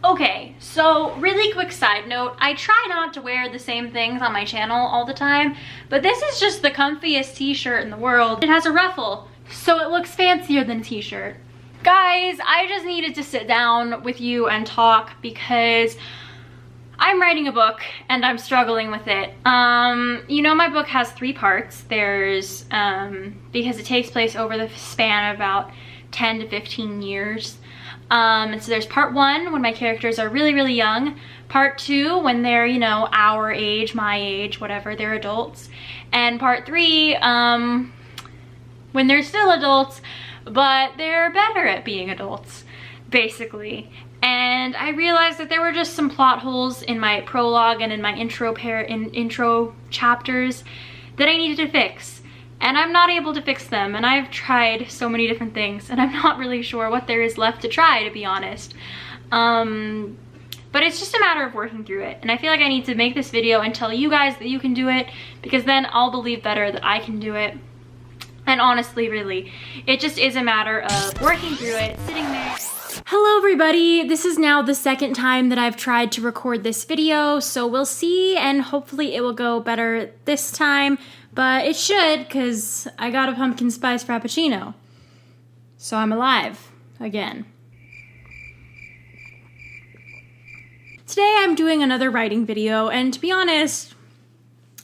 Okay, so really quick side note, I try not to wear the same things on my channel all the time, but this is just the comfiest t-shirt in the world. It has a ruffle, so it looks fancier than a t-shirt. Guys, I just needed to sit down with you and talk because I'm writing a book and I'm struggling with it. You know, my book has 3 parts. There's, because it takes place over the span of about 10 to 15 years. And so there's part 1 when my characters are really, really young. Part 2 when they're, you know, our age, my age, whatever, they're adults. And part 3, when they're still adults, but they're better at being adults, basically. And I realized that there were just some plot holes in my prologue and in my intro chapters that I needed to fix. And I'm not able to fix them, and I've tried so many different things, and I'm not really sure what there is left to try, to be honest. But it's just a matter of working through it, and I feel like I need to make this video and tell you guys that you can do it, because then I'll believe better that I can do it. And honestly, really, it just is a matter of working through it, sitting there. Hello everybody, this is now the 2nd time that I've tried to record this video, so we'll see, and hopefully it will go better this time. But it should, because I got a pumpkin spice frappuccino. So I'm alive again. Today I'm doing another writing video, and to be honest,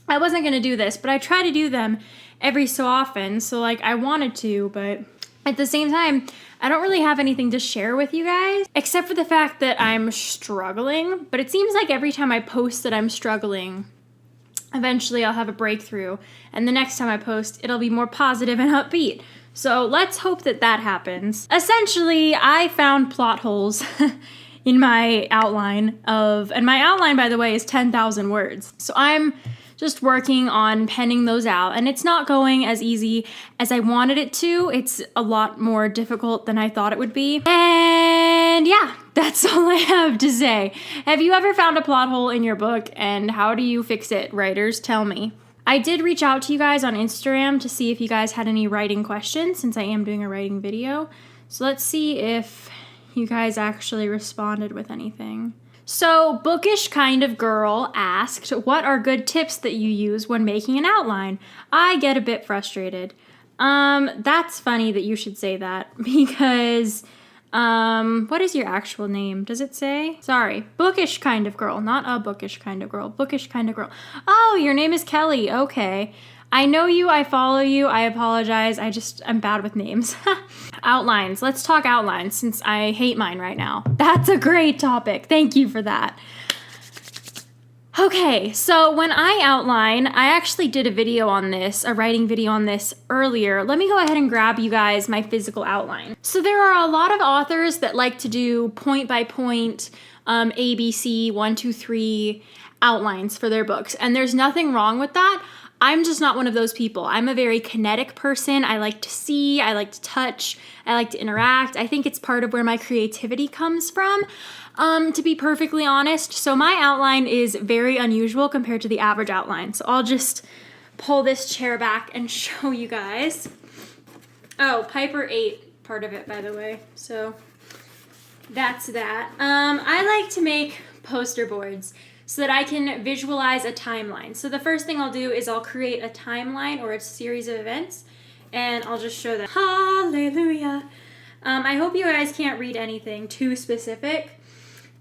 I wasn't gonna do this, but I try to do them every so often, so like I wanted to, but at the same time, I don't really have anything to share with you guys, except for the fact that I'm struggling. But it seems like every time I post that I'm struggling, eventually I'll have a breakthrough, and the next time I post, it'll be more positive and upbeat. So let's hope that that happens. Essentially, I found plot holes in my outline and my outline, by the way, is 10,000 words. So I'm just working on penning those out, and it's not going as easy as I wanted it to. It's a lot more difficult than I thought it would be. And yeah, that's all I have to say. Have you ever found a plot hole in your book, and how do you fix it? Writers, tell me. I did reach out to you guys on Instagram to see if you guys had any writing questions, since I am doing a writing video. So let's see if you guys actually responded with anything. So, Bookish Kind of Girl asked, what are good tips that you use when making an outline? I get a bit frustrated. That's funny that you should say that, because, what is your actual name? Does it say? Sorry, Bookish Kind of Girl, not a Bookish Kind of Girl, Bookish Kind of Girl. Oh, your name is Kelly, okay. I know you, I follow you, I apologize, I'm bad with names. Outlines, let's talk outlines since I hate mine right now. That's a great topic, thank you for that. Okay, so when I outline, I actually did a video on this, a writing video on this earlier. Let me go ahead and grab you guys my physical outline. So there are a lot of authors that like to do point by point, ABC, 1, 2, 3 outlines for their books, and there's nothing wrong with that. I'm just not one of those people. I'm a very kinetic person. I like to see, I like to touch, I like to interact. I think it's part of where my creativity comes from, to be perfectly honest. So my outline is very unusual compared to the average outline. So I'll just pull this chair back and show you guys. Oh, Piper ate part of it, by the way. So that's that. I like to make poster boards so that I can visualize a timeline. So the first thing I'll do is I'll create a timeline or a series of events, and I'll just show them. Hallelujah. I hope you guys can't read anything too specific.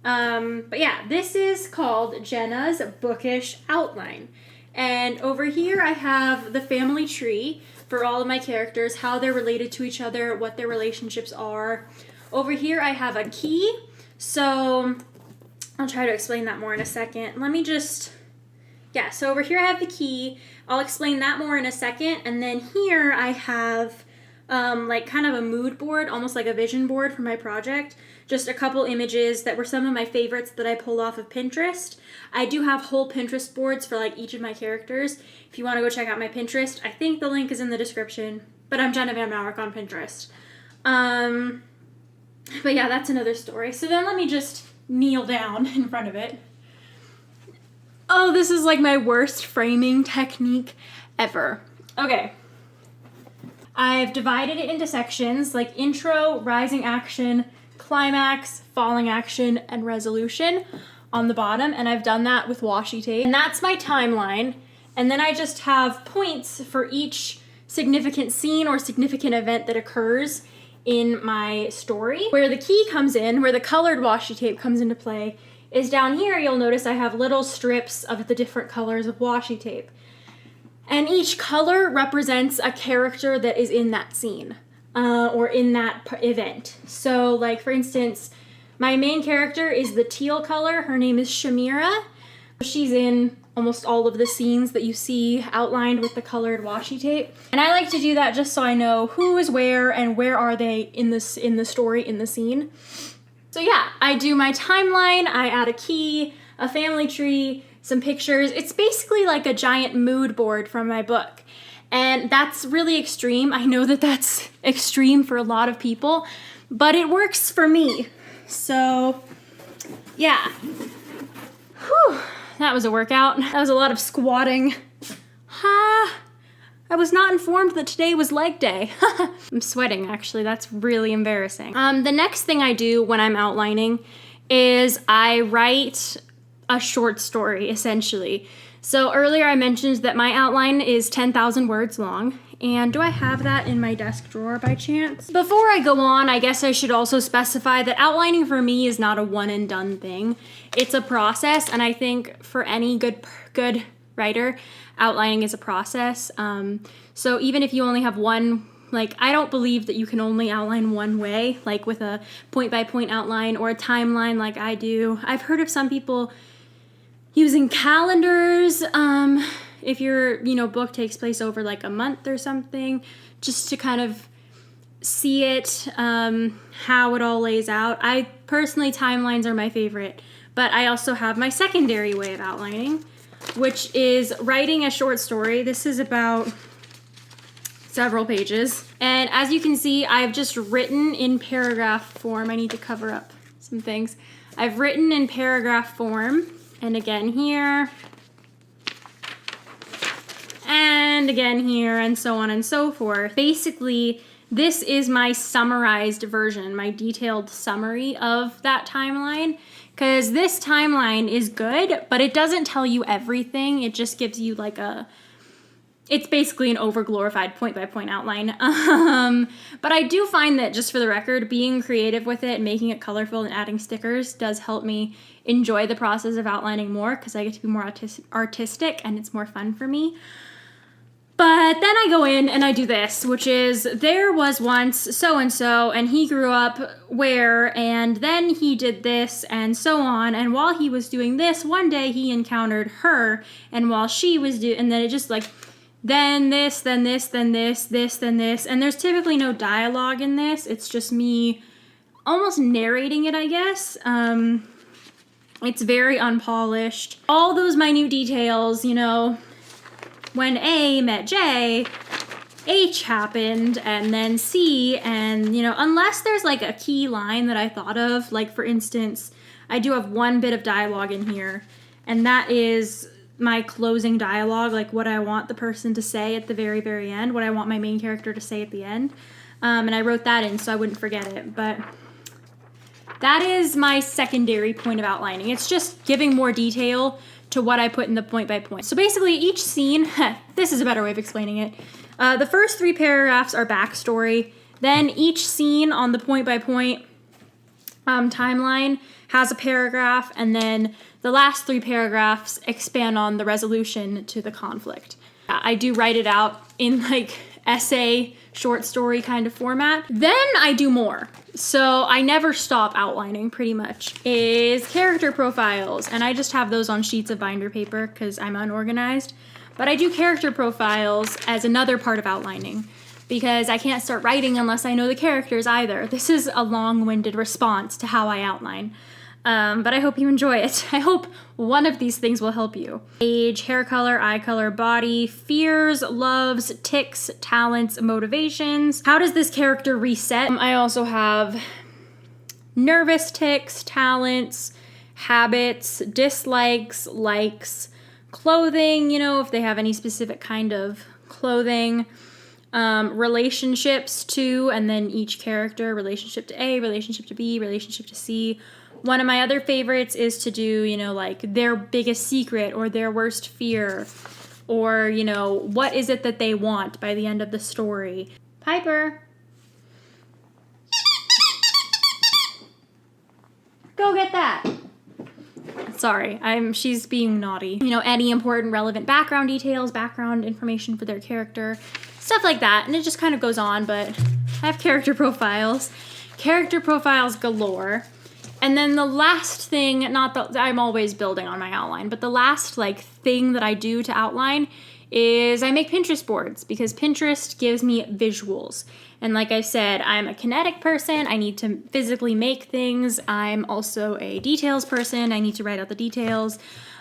But yeah, this is called Jenna's Bookish Outline. And over here I have the family tree for all of my characters, how they're related to each other, what their relationships are. Over here I have a key. So I'll try to explain that more in a second. Let me just, yeah, so over here I have the key. I'll explain that more in a second. And then here I have like kind of a mood board, almost like a vision board for my project. Just a couple images that were some of my favorites that I pulled off of Pinterest. I do have whole Pinterest boards for like each of my characters. If you want to go check out my Pinterest, I think the link is in the description, but I'm Jenna Van Mourik on Pinterest. But yeah, that's another story. So then let me just kneel down in front of it. Oh, this is like my worst framing technique ever. Okay. I've divided it into sections like intro, rising action, climax, falling action, and resolution on the bottom, and I've done that with washi tape. And that's my timeline. And then I just have points for each significant scene or significant event that occurs in my story. Where the key comes in, where the colored washi tape comes into play, is down here. You'll notice I have little strips of the different colors of washi tape. And each color represents a character that is in that scene or in that event. So like for instance, my main character is the teal color. Her name is Shamira. She's in almost all of the scenes that you see outlined with the colored washi tape. And I like to do that just so I know who is where and where are they in the story, in the scene. So yeah, I do my timeline, I add a key, a family tree, some pictures. It's basically like a giant mood board from my book. And that's really extreme. I know that that's extreme for a lot of people, but it works for me. So yeah. Whew. That was a workout. That was a lot of squatting. I was not informed that today was leg day. I'm sweating, actually. That's really embarrassing. The next thing I do when I'm outlining is I write a short story, essentially. So earlier I mentioned that my outline is 10,000 words long. And do I have that in my desk drawer by chance? Before I go on, I guess I should also specify that outlining for me is not a one and done thing. It's a process, and I think for any good writer, outlining is a process. So even if you only have one, like I don't believe that you can only outline one way, like with a point-by-point outline or a timeline like I do. I've heard of some people using calendars, if your book takes place over like a month or something, just to kind of see it, how it all lays out. I personally, timelines are my favorite, but I also have my secondary way of outlining, which is writing a short story. This is about several pages. And as you can see, I've just written in paragraph form. I need to cover up some things. I've written in paragraph form, and again here, and again here, and so on and so forth. Basically, this is my summarized version, my detailed summary of that timeline, because this timeline is good, but it doesn't tell you everything. It just gives you like it's basically an over-glorified point-by-point outline. But I do find that, just for the record, being creative with it, making it colorful and adding stickers does help me enjoy the process of outlining more, because I get to be more artistic and it's more fun for me. But then I go in and I do this, which is, there was once so-and-so, and he grew up where, and then he did this, and so on, and while he was doing this, one day he encountered her, and while she was doing, and then it just like, then this, then this, then this, this, then this, and there's typically no dialogue in this. It's just me almost narrating it, I guess. It's very unpolished. All those minute details, when A met J, H happened, and then C, and, unless there's like a key line that I thought of, like for instance, I do have one bit of dialogue in here, and that is my closing dialogue, like what I want the person to say at the very, very end, what I want my main character to say at the end. And I wrote that in so I wouldn't forget it, but that is my secondary point of outlining. It's just giving more detail to what I put in the point by point. So basically each scene, this is a better way of explaining it. The first 3 paragraphs are backstory. Then each scene on the point by point timeline has a paragraph, and then the last 3 paragraphs expand on the resolution to the conflict. I do write it out in like essay, short story kind of format. Then I do more. So I never stop outlining, pretty much, is character profiles. And I just have those on sheets of binder paper because I'm unorganized. But I do character profiles as another part of outlining, because I can't start writing unless I know the characters either. This is a long-winded response to how I outline. But I hope you enjoy it. I hope one of these things will help you. Age, hair color, eye color, body, fears, loves, tics, talents, motivations. How does this character reset? I also have nervous tics, talents, habits, dislikes, likes, clothing, if they have any specific kind of clothing, relationships to, and then each character, relationship to A, relationship to B, relationship to C. One of my other favorites is to do, you know, like their biggest secret or their worst fear, or, you know, what is it that they want by the end of the story. Piper. Go get that. Sorry, she's being naughty. You know, any important relevant background details, background information for their character, stuff like that. And it just kind of goes on, but I have character profiles galore. And then the last thing, not that I'm always building on my outline, but the last like thing that I do to outline is I make Pinterest boards, because Pinterest gives me visuals. And like I said, I'm a kinetic person. I need to physically make things. I'm also a details person. I need to write out the details.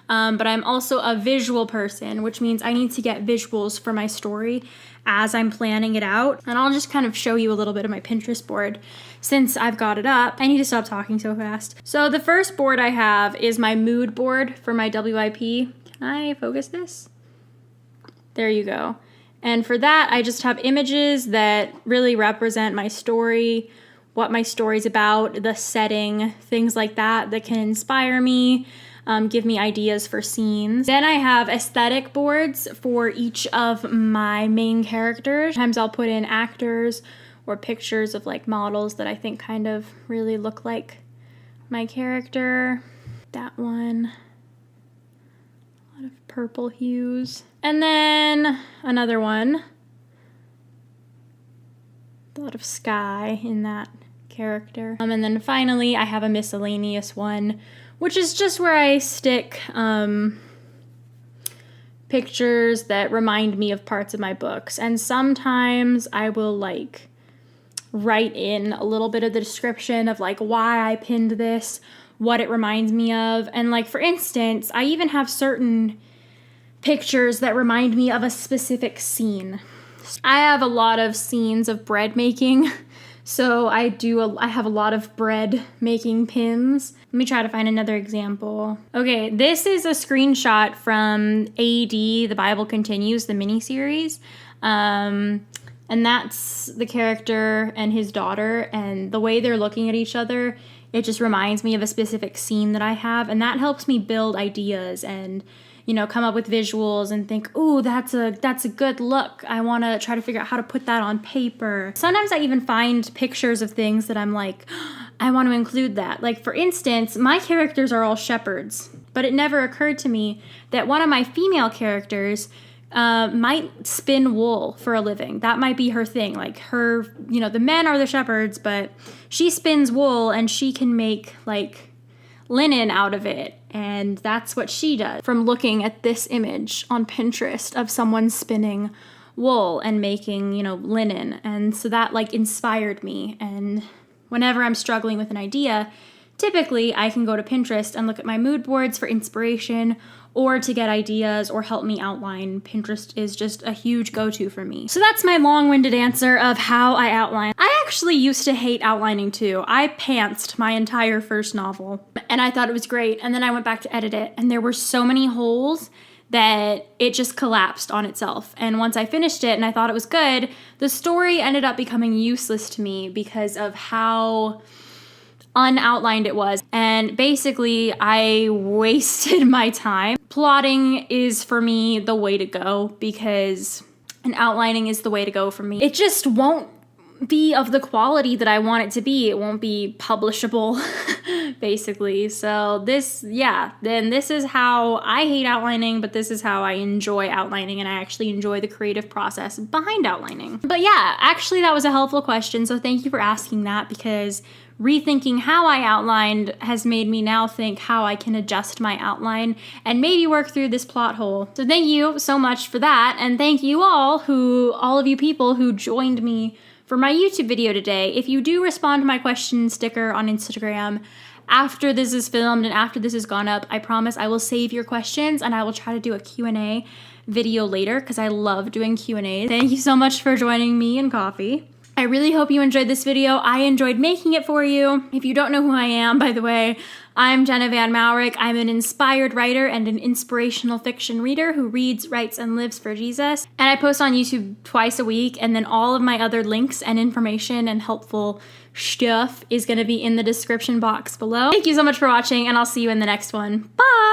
But I'm also a visual person, which means I need to get visuals for my story as I'm planning it out. And I'll just kind of show you a little bit of my Pinterest board since I've got it up. I need to stop talking so fast. So the first board I have is my mood board for my WIP. Can I focus this? There you go. And for that, I just have images that really represent my story, what my story's about, the setting, things like that that can inspire me, give me ideas for scenes. Then I have aesthetic boards for each of my main characters. Sometimes I'll put in actors or pictures of like models that I think kind of really look like my character. That one. A lot of purple hues. And then another one. A lot of sky in that character. And then finally I have a miscellaneous one, which is just where I stick pictures that remind me of parts of my books. And sometimes I will like write in a little bit of the description of like why I pinned this, what it reminds me of. And like, for instance, I even have certain pictures that remind me of a specific scene. I have a lot of scenes of bread making. So I have a lot of bread making pins. Let me try to find another example. Okay, this is a screenshot from AD, The Bible Continues, the miniseries. And that's the character and his daughter, and the way they're looking at each other, it just reminds me of a specific scene that I have, and that helps me build ideas and, you know, come up with visuals and think, ooh, that's a good look. I want to try to figure out how to put that on paper. Sometimes I even find pictures of things that I'm like, I want to include that. Like, for instance, my characters are all shepherds, but it never occurred to me that one of my female characters might spin wool for a living. That might be her thing. Like, her, you know, the men are the shepherds, but she spins wool and she can make like linen out of it. And that's what she does. From looking at this image on Pinterest of someone spinning wool and making, you know, linen. And so that like inspired me. And whenever I'm struggling with an idea, typically I can go to Pinterest and look at my mood boards for inspiration or to get ideas or help me outline. Pinterest is just a huge go-to for me. So that's my long-winded answer of how I outline. I actually used to hate outlining too. I pantsed my entire first novel and I thought it was great. And then I went back to edit it and there were so many holes that it just collapsed on itself. And once I finished it and I thought it was good, the story ended up becoming useless to me because of how unoutlined it was. And basically I wasted my time. Plotting is for me the way to go because and outlining is the way to go for me. It just won't be of the quality that I want it to be. It won't be publishable basically. So this is how I hate outlining, but this is how I enjoy outlining, and I actually enjoy the creative process behind outlining. But yeah, actually that was a helpful question, so thank you for asking that, because rethinking how I outlined has made me now think how I can adjust my outline and maybe work through this plot hole. So thank you so much for that, and thank you all of you people who joined me for my YouTube video today. If you do respond to my question sticker on Instagram after this is filmed and after this has gone up, I promise I will save your questions and I will try to do a Q&A video later because I love doing Q&As. Thank you so much for joining me and coffee. I really hope you enjoyed this video. I enjoyed making it for you. If you don't know who I am, by the way, I'm Jenna Van Mourik. I'm an inspired writer and an inspirational fiction reader who reads, writes, and lives for Jesus. And I post on YouTube twice a week, and then all of my other links and information and helpful stuff is going to be in the description box below. Thank you so much for watching, and I'll see you in the next one. Bye!